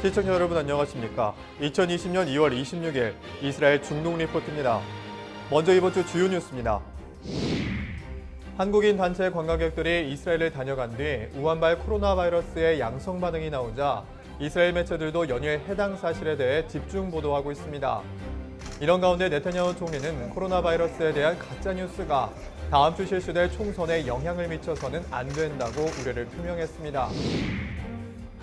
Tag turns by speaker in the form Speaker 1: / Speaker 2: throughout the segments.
Speaker 1: 시청자 여러분 안녕하십니까? 2020년 2월 26일 이스라엘 중동 리포트입니다. 먼저 이번 주 주요 뉴스입니다. 한국인 단체 관광객들이 이스라엘을 다녀간 뒤 우한발 코로나 바이러스의 양성 반응이 나오자 이스라엘 매체들도 연일 해당 사실에 대해 집중 보도하고 있습니다. 이런 가운데 네타냐후 총리는 코로나 바이러스에 대한 가짜뉴스가 다음 주 실시될 총선에 영향을 미쳐서는 안 된다고 우려를 표명했습니다.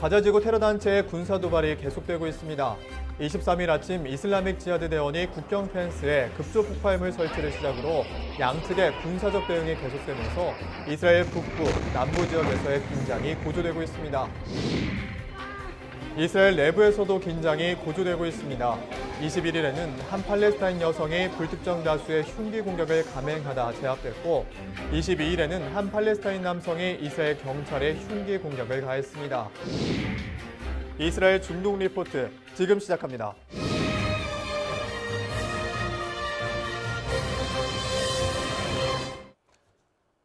Speaker 1: 가자지구 테러 단체의 군사 도발이 계속되고 있습니다. 23일 아침 이슬라믹 지하드 대원이 국경 펜스에 급조 폭발물 설치를 시작으로 양측의 군사적 대응이 계속되면서 이스라엘 북부, 남부 지역에서의 긴장이 고조되고 있습니다. 이스라엘 내부에서도 긴장이 고조되고 있습니다. 21일에는 한 팔레스타인 여성이 불특정 다수의 흉기 공격을 감행하다 제압됐고 22일에는 한 팔레스타인 남성이 이스라엘 경찰에 흉기 공격을 가했습니다. 이스라엘 중동 리포트 지금 시작합니다.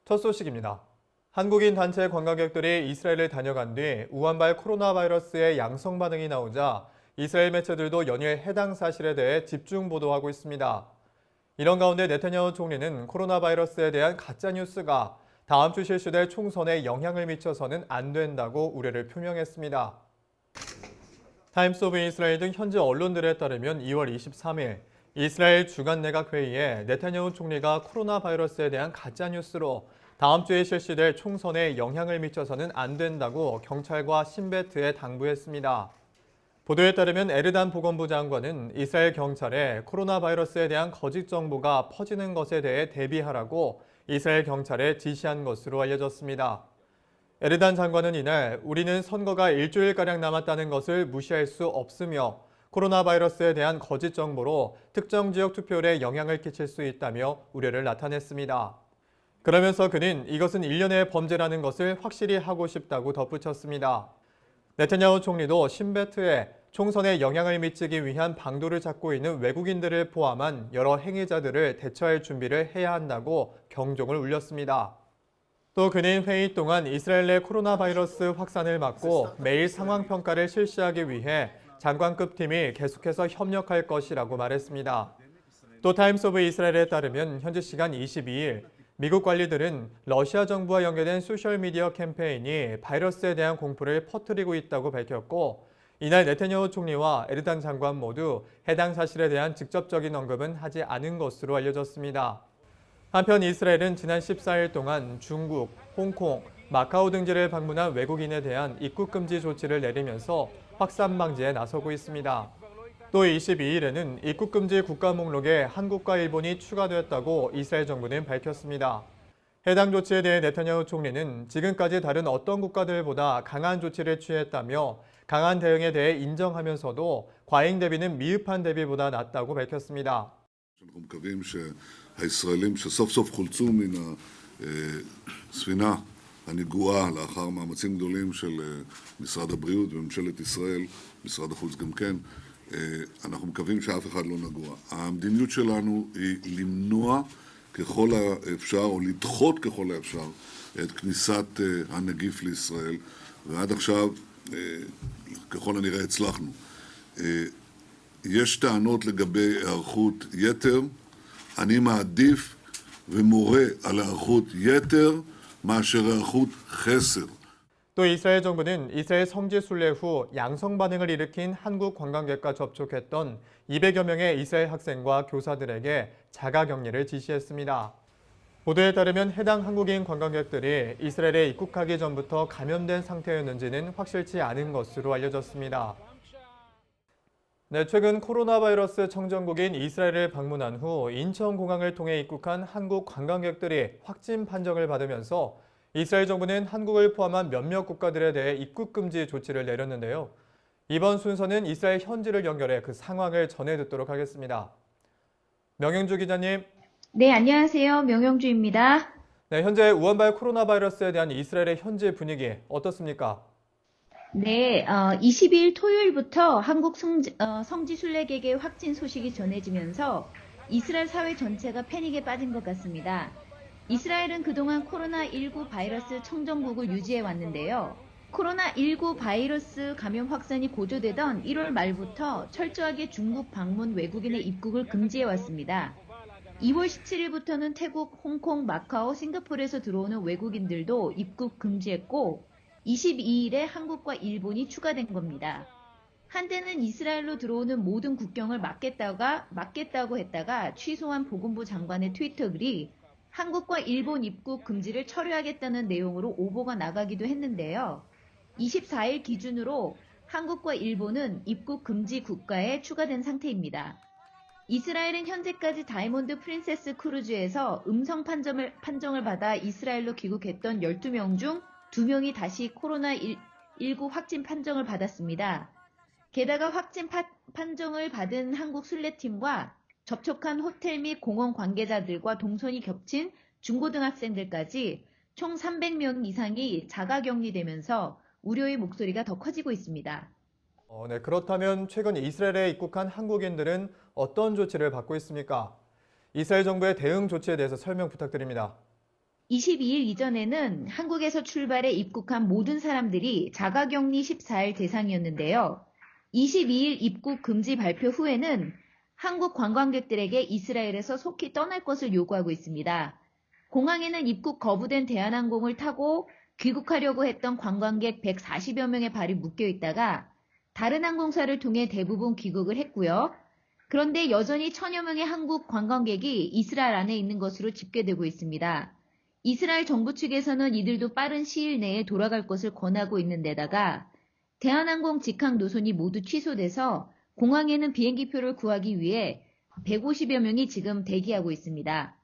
Speaker 1: 첫 소식입니다. 한국인 단체 관광객들이 이스라엘을 다녀간 뒤 우한발 코로나 바이러스의 양성 반응이 나오자 이스라엘 매체들도 연일 해당 사실에 대해 집중 보도하고 있습니다. 이런 가운데 네타냐후 총리는 코로나 바이러스에 대한 가짜뉴스가 다음 주 실시될 총선에 영향을 미쳐서는 안 된다고 우려를 표명했습니다. 타임스 오브 이스라엘 등 현지 언론들에 따르면 2월 23일 이스라엘 주간 내각회의에 네타냐후 총리가 코로나 바이러스에 대한 가짜뉴스로 다음 주에 실시될 총선에 영향을 미쳐서는 안 된다고 경찰과 신베트에 당부했습니다. 보도에 따르면 에르단 보건부 장관은 이스라엘 경찰에 코로나 바이러스에 대한 거짓 정보가 퍼지는 것에 대해 대비하라고 이스라엘 경찰에 지시한 것으로 알려졌습니다. 에르단 장관은 이날 우리는 선거가 일주일가량 남았다는 것을 무시할 수 없으며 코로나 바이러스에 대한 거짓 정보로 특정 지역 투표율에 영향을 끼칠 수 있다며 우려를 나타냈습니다. 그러면서 그는 이것은 일련의 범죄라는 것을 확실히 하고 싶다고 덧붙였습니다. 네타냐후 총리도 신베트에 총선에 영향을 미치기 위한 방도를 잡고 있는 외국인들을 포함한 여러 행위자들을 대처할 준비를 해야 한다고 경종을 울렸습니다. 또 그는 회의 동안 이스라엘 내 코로나 바이러스 확산을 막고 매일 상황 평가를 실시하기 위해 장관급 팀이 계속해서 협력할 것이라고 말했습니다. 또 타임스 오브 이스라엘에 따르면 현지 시간 22일 미국 관리들은 러시아 정부와 연계된 소셜미디어 캠페인이 바이러스에 대한 공포를 퍼뜨리고 있다고 밝혔고 이날 네타냐후 총리와 에르단 장관 모두 해당 사실에 대한 직접적인 언급은 하지 않은 것으로 알려졌습니다. 한편 이스라엘은 지난 14일 동안 중국, 홍콩, 마카오 등지를 방문한 외국인에 대한 입국 금지 조치를 내리면서 확산 방지에 나서고 있습니다. 또 22일에는 입국 금지 국가 목록에 한국과 일본이 추가되었다고 이스라엘 정부는 밝혔습니다. 해당 조치에 대해 네타냐후 총리는 지금까지 다른 어떤 국가들보다 강한 조치를 취했다며 강한 대응에 대해 인정하면서도 과잉 대비는 미흡한 대비보다 낫다고 밝혔습니다.
Speaker 2: אנחנו מקווים שהישראלים שסוף סוף חולצו מן הספינה הנגועה לאחר מאמצים גדולים של משרד הבריאות וממשלת ישראל, משרד החוץ גם כן, אנחנו מקווים שאף אחד לא נגוע. המדיניות שלנו היא למנוע ככל האפשר או לדחות ככל האפשר את כניסת הנגיף לישראל, ועד עכשיו ככל הנראה הצלחנו. יש טענות לגבי היערכות יתר, אני מעדיף ומורה על היערכות יתר מאשר היערכות חסר.
Speaker 1: 또 이스라엘 정부는 이스라엘 성지 순례 후 양성 반응을 일으킨 한국 관광객과 접촉했던 200여 명의 이스라엘 학생과 교사들에게 자가격리를 지시했습니다. 보도에 따르면 해당 한국인 관광객들이 이스라엘에 입국하기 전부터 감염된 상태였는지는 확실치 않은 것으로 알려졌습니다. 네, 최근 코로나 바이러스 청정국인 이스라엘을 방문한 후 인천공항을 통해 입국한 한국 관광객들이 확진 판정을 받으면서 이스라엘 정부는 한국을 포함한 몇몇 국가들에 대해 입국 금지 조치를 내렸는데요. 이번 순서는 이스라엘 현지를 연결해 그 상황을 전해 듣도록 하겠습니다. 명영주 기자님.
Speaker 3: 네, 안녕하세요. 명영주입니다.
Speaker 1: 네, 현재 우한발 코로나 바이러스에 대한 이스라엘의 현지 분위기 어떻습니까?
Speaker 3: 네, 22일 토요일부터 한국 성지 순례객의 확진 소식이 전해지면서 이스라엘 사회 전체가 패닉에 빠진 것 같습니다. 이스라엘은 그동안 코로나19 바이러스 청정국을 유지해 왔는데요. 코로나19 바이러스 감염 확산이 고조되던 1월 말부터 철저하게 중국 방문 외국인의 입국을 금지해왔습니다. 2월 17일부터는 태국, 홍콩, 마카오, 싱가포르에서 들어오는 외국인들도 입국 금지했고 22일에 한국과 일본이 추가된 겁니다. 한때는 이스라엘로 들어오는 모든 국경을 막겠다고 했다가 취소한 보건부 장관의 트위터 글이 한국과 일본 입국 금지를 철회하겠다는 내용으로 오보가 나가기도 했는데요. 24일 기준으로 한국과 일본은 입국 금지 국가에 추가된 상태입니다. 이스라엘은 현재까지 다이몬드 프린세스 크루즈에서 음성 판정을 받아 이스라엘로 귀국했던 12명 중 2명이 다시 코로나19 확진 판정을 받았습니다. 게다가 확진 판정을 받은 한국 순례팀과 접촉한 호텔 및 공원 관계자들과 동선이 겹친 중고등학생들까지 총 300명 이상이 자가격리되면서 우려의 목소리가 더 커지고 있습니다.
Speaker 1: 네, 그렇다면 최근 이스라엘에 입국한 한국인들은 어떤 조치를 받고 있습니까? 이스라엘 정부의 대응 조치에 대해서 설명 부탁드립니다.
Speaker 3: 22일 이전에는 한국에서 출발해 입국한 모든 사람들이 자가격리 14일 대상이었는데요. 22일 입국 금지 발표 후에는 한국 관광객들에게 이스라엘에서 속히 떠날 것을 요구하고 있습니다. 공항에는 입국 거부된 대한항공을 타고 귀국하려고 했던 관광객 140여 명의 발이 묶여 있다가 다른 항공사를 통해 대부분 귀국을 했고요. 그런데 여전히 1000여 명의 한국 관광객이 이스라엘 안에 있는 것으로 집계되고 있습니다. 이스라엘 정부 측에서는 이들도 빠른 시일 내에 돌아갈 것을 권하고 있는 데다가 대한항공 직항 노선이 모두 취소돼서 공항에는 비행기표를 구하기 위해 150여 명이 지금 대기하고 있습니다.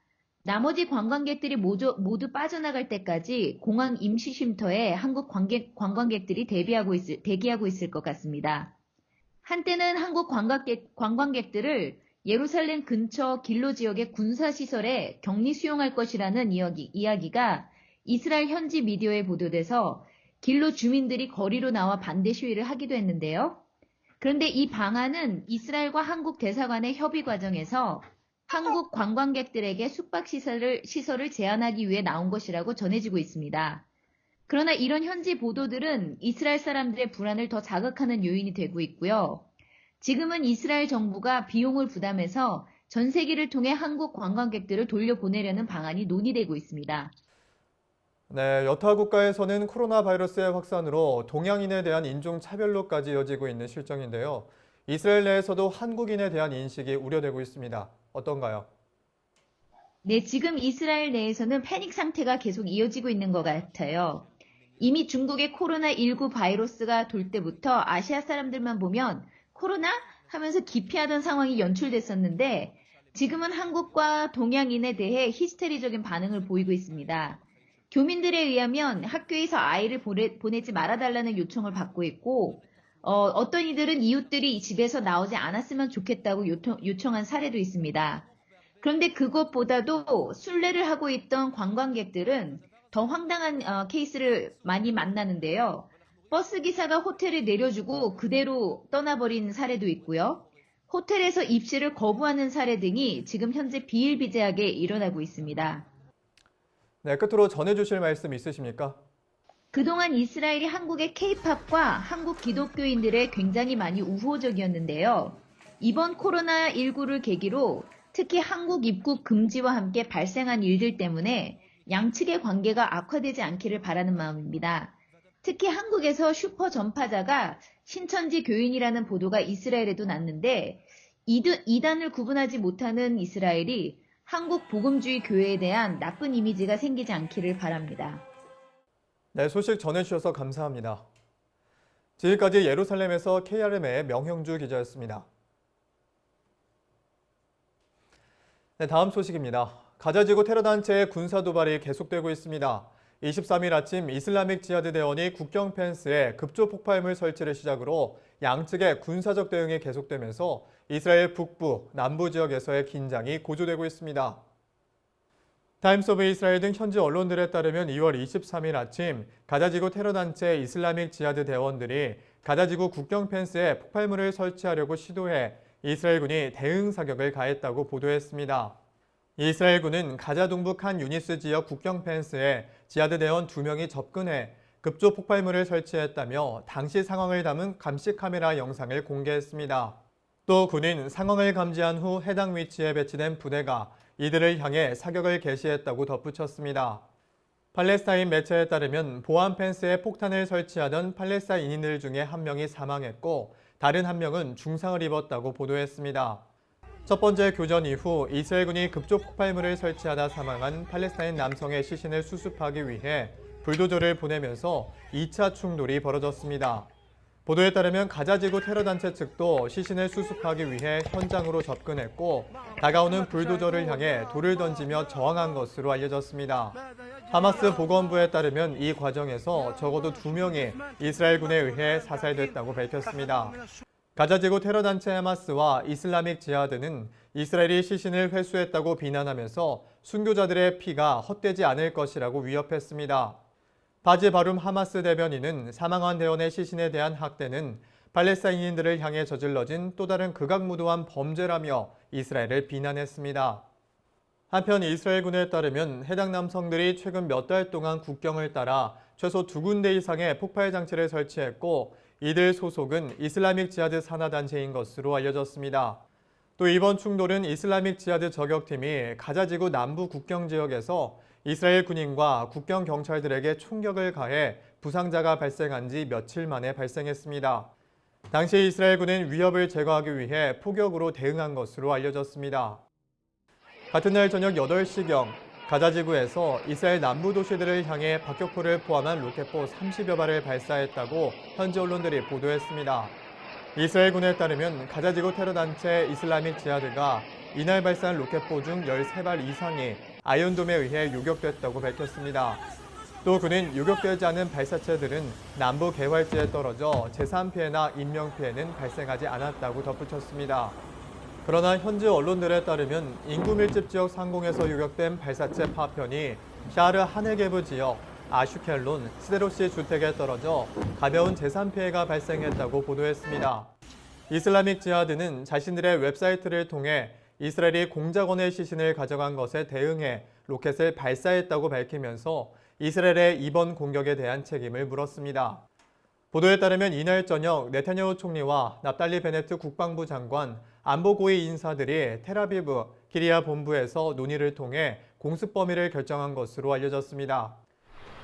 Speaker 3: 나머지 관광객들이 모두 빠져나갈 때까지 공항 임시쉼터에 한국 관광객들이 대기하고 있을 것 같습니다. 한때는 한국 관광객들을 예루살렘 근처 길로 지역의 군사시설에 격리 수용할 것이라는 이야기가 이스라엘 현지 미디어에 보도돼서 길로 주민들이 거리로 나와 반대 시위를 하기도 했는데요. 그런데 이 방안은 이스라엘과 한국 대사관의 협의 과정에서 한국 관광객들에게 숙박시설을 제한하기 위해 나온 것이라고 전해지고 있습니다. 그러나 이런 현지 보도들은 이스라엘 사람들의 불안을 더 자극하는 요인이 되고 있고요. 지금은 이스라엘 정부가 비용을 부담해서 전세기를 통해 한국 관광객들을 돌려보내려는 방안이 논의되고 있습니다.
Speaker 1: 네, 여타 국가에서는 코로나 바이러스의 확산으로 동양인에 대한 인종차별로까지 이어지고 있는 실정인데요. 이스라엘 내에서도 한국인에 대한 인식이 우려되고 있습니다. 어떤가요?
Speaker 3: 네, 지금 이스라엘 내에서는 패닉 상태가 계속 이어지고 있는 것 같아요. 이미 중국의 코로나19 바이러스가 돌 때부터 아시아 사람들만 보면 코로나? 하면서 기피하던 상황이 연출됐었는데 지금은 한국과 동양인에 대해 히스테리적인 반응을 보이고 있습니다. 교민들에 의하면 학교에서 아이를 보내지 말아달라는 요청을 받고 있고 어떤 이들은 이웃들이 집에서 나오지 않았으면 좋겠다고 요청한 사례도 있습니다. 그런데 그것보다도 순례를 하고 있던 관광객들은 더 황당한 케이스를 많이 만나는데요. 버스 기사가 호텔에 내려주고 그대로 떠나버린 사례도 있고요. 호텔에서 입실을 거부하는 사례 등이 지금 현재 비일비재하게 일어나고 있습니다.
Speaker 1: 네, 끝으로 전해주실 말씀 있으십니까?
Speaker 3: 그동안 이스라엘이 한국의 K-팝과 한국 기독교인들의 굉장히 많이 우호적이었는데요. 이번 코로나19를 계기로 특히 한국 입국 금지와 함께 발생한 일들 때문에 양측의 관계가 악화되지 않기를 바라는 마음입니다. 특히 한국에서 슈퍼 전파자가 신천지 교인이라는 보도가 이스라엘에도 났는데 이단을 구분하지 못하는 이스라엘이 한국 복음주의 교회에 대한 나쁜 이미지가 생기지 않기를 바랍니다.
Speaker 1: 네, 소식 전해주셔서 감사합니다. 지금까지 예루살렘에서 KRM의 명형주 기자였습니다. 네, 다음 소식입니다. 가자지구 테러 단체의 군사 도발이 계속되고 있습니다. 23일 아침 이슬라믹 지하드 대원이 국경 펜스에 급조 폭발물 설치를 시작으로 양측의 군사적 대응이 계속되면서 이스라엘 북부, 남부 지역에서의 긴장이 고조되고 있습니다. 타임스 오브 이스라엘 등 현지 언론들에 따르면 2월 23일 아침 가자지구 테러 단체 이슬라믹 지하드 대원들이 가자지구 국경 펜스에 폭발물을 설치하려고 시도해 이스라엘군이 대응 사격을 가했다고 보도했습니다. 이스라엘군은 가자 동부 칸 유니스 지역 국경 펜스에 지하드 대원 2명이 접근해 급조 폭발물을 설치했다며 당시 상황을 담은 감시 카메라 영상을 공개했습니다. 또 군인 상황을 감지한 후 해당 위치에 배치된 부대가 이들을 향해 사격을 개시했다고 덧붙였습니다. 팔레스타인 매체에 따르면 보안 펜스에 폭탄을 설치하던 팔레스타인인들 중에 한 명이 사망했고 다른 한 명은 중상을 입었다고 보도했습니다. 첫 번째 교전 이후 이스라엘군이 급조 폭발물을 설치하다 사망한 팔레스타인 남성의 시신을 수습하기 위해 불도저를 보내면서 2차 충돌이 벌어졌습니다. 보도에 따르면 가자지구 테러단체 측도 시신을 수습하기 위해 현장으로 접근했고 다가오는 불도저를 향해 돌을 던지며 저항한 것으로 알려졌습니다. 하마스 보건부에 따르면 이 과정에서 적어도 2명이 이스라엘군에 의해 사살됐다고 밝혔습니다. 가자지구 테러단체 하마스와 이슬라믹 지하드는 이스라엘이 시신을 회수했다고 비난하면서 순교자들의 피가 헛되지 않을 것이라고 위협했습니다. 바지 바룸 하마스 대변인은 사망한 대원의 시신에 대한 학대는 팔레스타인인들을 향해 저질러진 또 다른 극악무도한 범죄라며 이스라엘을 비난했습니다. 한편 이스라엘군에 따르면 해당 남성들이 최근 몇 달 동안 국경을 따라 최소 2군데 이상의 폭발 장치를 설치했고 이들 소속은 이슬라믹 지하드 산하단체인 것으로 알려졌습니다. 또 이번 충돌은 이슬라믹 지하드 저격팀이 가자지구 남부 국경 지역에서 이스라엘 군인과 국경 경찰들에게 총격을 가해 부상자가 발생한 지 며칠 만에 발생했습니다. 당시 이스라엘군은 위협을 제거하기 위해 포격으로 대응한 것으로 알려졌습니다. 같은 날 저녁 8시경 가자지구에서 이스라엘 남부 도시들을 향해 박격포를 포함한 로켓포 30여 발을 발사했다고 현지 언론들이 보도했습니다. 이스라엘군에 따르면 가자지구 테러단체 이슬라믹 지하드가 이날 발사한 로켓포 중 13발 이상이 아이언돔에 의해 요격됐다고 밝혔습니다. 또 그는 요격되지 않은 발사체들은 남부 개활지에 떨어져 재산 피해나 인명 피해는 발생하지 않았다고 덧붙였습니다. 그러나 현지 언론들에 따르면 인구 밀집 지역 상공에서 요격된 발사체 파편이 샤르 하네게브 지역 아슈켈론 스데롯시 주택에 떨어져 가벼운 재산 피해가 발생했다고 보도했습니다. 이슬라믹 지하드는 자신들의 웹사이트를 통해 이스라엘이 공작원의 시신을 가져간 것에 대응해 로켓을 발사했다고 밝히면서 이스라엘의 이번 공격에 대한 책임을 물었습니다. 보도에 따르면 이날 저녁 네타냐후 총리와 납달리 베네트 국방부 장관, 안보 고위 인사들이 텔아비브 기리야 본부에서 논의를 통해 공습 범위를 결정한 것으로 알려졌습니다.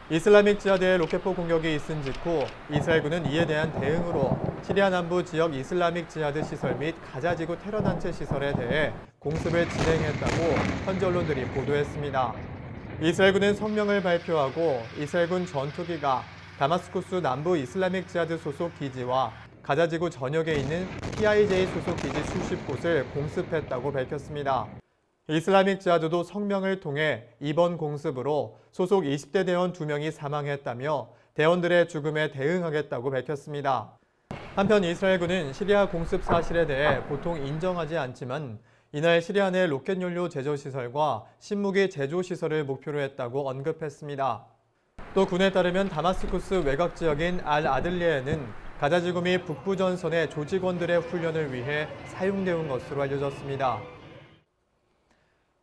Speaker 1: 이슬라믹 지하드의 로켓포 공격이 있은 직후 이스라엘군은 이에 대한 대응으로 시리아 남부 지역 이슬라믹 지하드 시설 및 가자지구 테러단체 시설에 대해 공습을 진행했다고 현지 언론들이 보도했습니다. 이스라엘군은 성명을 발표하고 이스라엘군 전투기가 다마스쿠스 남부 이슬라믹 지하드 소속 기지와 가자지구 전역에 있는 PIJ 소속 기지 수십 곳을 공습했다고 밝혔습니다. 이슬라믹 지하드도 성명을 통해 이번 공습으로 소속 20대 대원 2명이 사망했다며 대원들의 죽음에 대응하겠다고 밝혔습니다. 한편 이스라엘군은 시리아 공습 사실에 대해 보통 인정하지 않지만 이날 시리아 내 로켓 연료 제조시설과 신무기 제조시설을 목표로 했다고 언급했습니다. 또 군에 따르면 다마스쿠스 외곽 지역인 알-아들리에는 가자지구 및 북부 전선의 조직원들의 훈련을 위해 사용되는 것으로 알려졌습니다.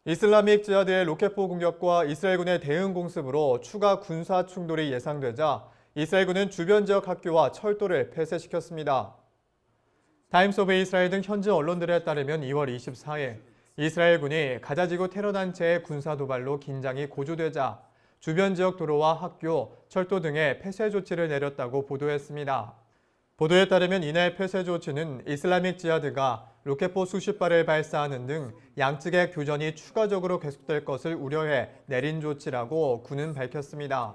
Speaker 1: 이슬라믹 지하드의 로켓포 공격과 이스라엘군의 대응 공습으로 추가 군사 충돌이 예상되자 이스라엘군은 주변 지역 학교와 철도를 폐쇄시켰습니다. 타임스 오브 이스라엘 등 현지 언론들에 따르면 2월 24일 이스라엘군이 가자지구 테러단체의 군사 도발로 긴장이 고조되자 주변 지역 도로와 학교, 철도 등에 폐쇄 조치를 내렸다고 보도했습니다. 보도에 따르면 이날 폐쇄 조치는 이슬라믹 지하드가 로켓포 수십 발을 발사하는 등 양측의 교전이 추가적으로 계속될 것을 우려해 내린 조치라고 군은 밝혔습니다.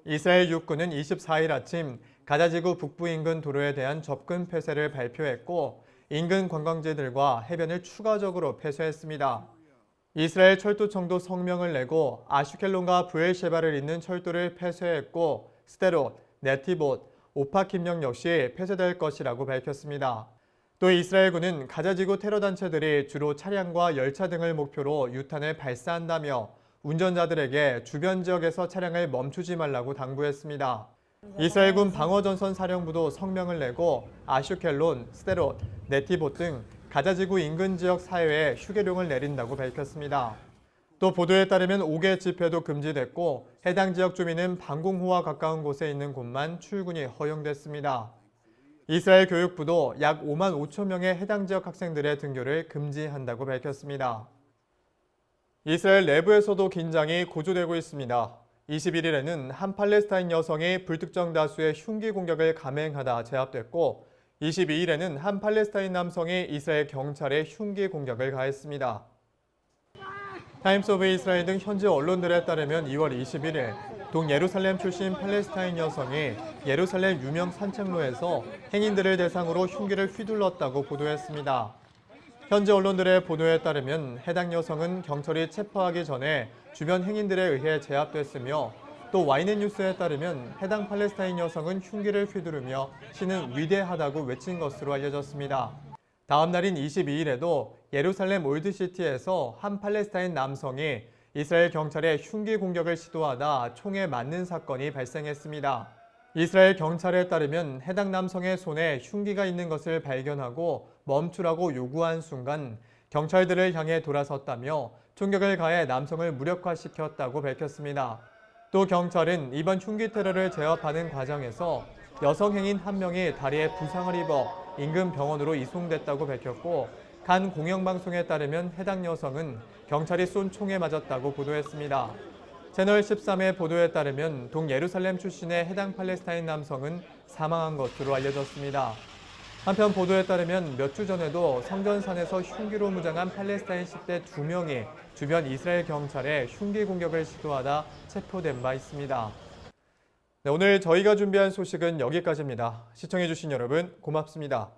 Speaker 1: 이스라엘 육군은 24일 아침 가자지구 북부 인근 도로에 대한 접근 폐쇄를 발표했고 인근 관광지들과 해변을 추가적으로 폐쇄했습니다. 이스라엘 철도청도 성명을 내고 아슈켈론과 브엘셰바를 잇는 철도를 폐쇄했고 스데롯, 네티봇, 오파킴령 역시 폐쇄될 것이라고 밝혔습니다. 또 이스라엘군은 가자지구 테러단체들이 주로 차량과 열차 등을 목표로 유탄을 발사한다며 운전자들에게 주변 지역에서 차량을 멈추지 말라고 당부했습니다. 이스라엘군 방어전선 사령부도 성명을 내고 아슈켈론, 스데롯, 네티봇 등 가자지구 인근 지역 사회에 휴게령을 내린다고 밝혔습니다. 또 보도에 따르면 5개 집회도 금지됐고 해당 지역 주민은 방공호와 가까운 곳에 있는 곳만 출근이 허용됐습니다. 이스라엘 교육부도 약 5만 5천 명의 해당 지역 학생들의 등교를 금지한다고 밝혔습니다. 이스라엘 내부에서도 긴장이 고조되고 있습니다. 21일에는 한 팔레스타인 여성이 불특정 다수의 흉기 공격을 감행하다 제압됐고 22일에는 한 팔레스타인 남성이 이스라엘 경찰에 흉기 공격을 가했습니다. 타임스 오브 이스라엘 등 현지 언론들에 따르면 2월 21일 동예루살렘 출신 팔레스타인 여성이 예루살렘 유명 산책로에서 행인들을 대상으로 흉기를 휘둘렀다고 보도했습니다. 현지 언론들의 보도에 따르면 해당 여성은 경찰이 체포하기 전에 주변 행인들에 의해 제압됐으며 또 와이넷 뉴스에 따르면 해당 팔레스타인 여성은 흉기를 휘두르며 신은 위대하다고 외친 것으로 알려졌습니다. 다음 날인 22일에도 예루살렘 올드시티에서 한 팔레스타인 남성이 이스라엘 경찰에 흉기 공격을 시도하다 총에 맞는 사건이 발생했습니다. 이스라엘 경찰에 따르면 해당 남성의 손에 흉기가 있는 것을 발견하고 멈추라고 요구한 순간 경찰들을 향해 돌아섰다며 총격을 가해 남성을 무력화시켰다고 밝혔습니다. 또 경찰은 이번 흉기 테러를 제압하는 과정에서 여성 행인 한 명이 다리에 부상을 입어 인근 병원으로 이송됐다고 밝혔고 간 공영방송에 따르면 해당 여성은 경찰이 쏜 총에 맞았다고 보도했습니다. 채널 13의 보도에 따르면 동예루살렘 출신의 해당 팔레스타인 남성은 사망한 것으로 알려졌습니다. 한편 보도에 따르면 몇 주 전에도 성전산에서 흉기로 무장한 팔레스타인 10대 2명이 주변 이스라엘 경찰에 흉기 공격을 시도하다 체포된 바 있습니다. 네, 오늘 저희가 준비한 소식은 여기까지입니다. 시청해주신 여러분 고맙습니다.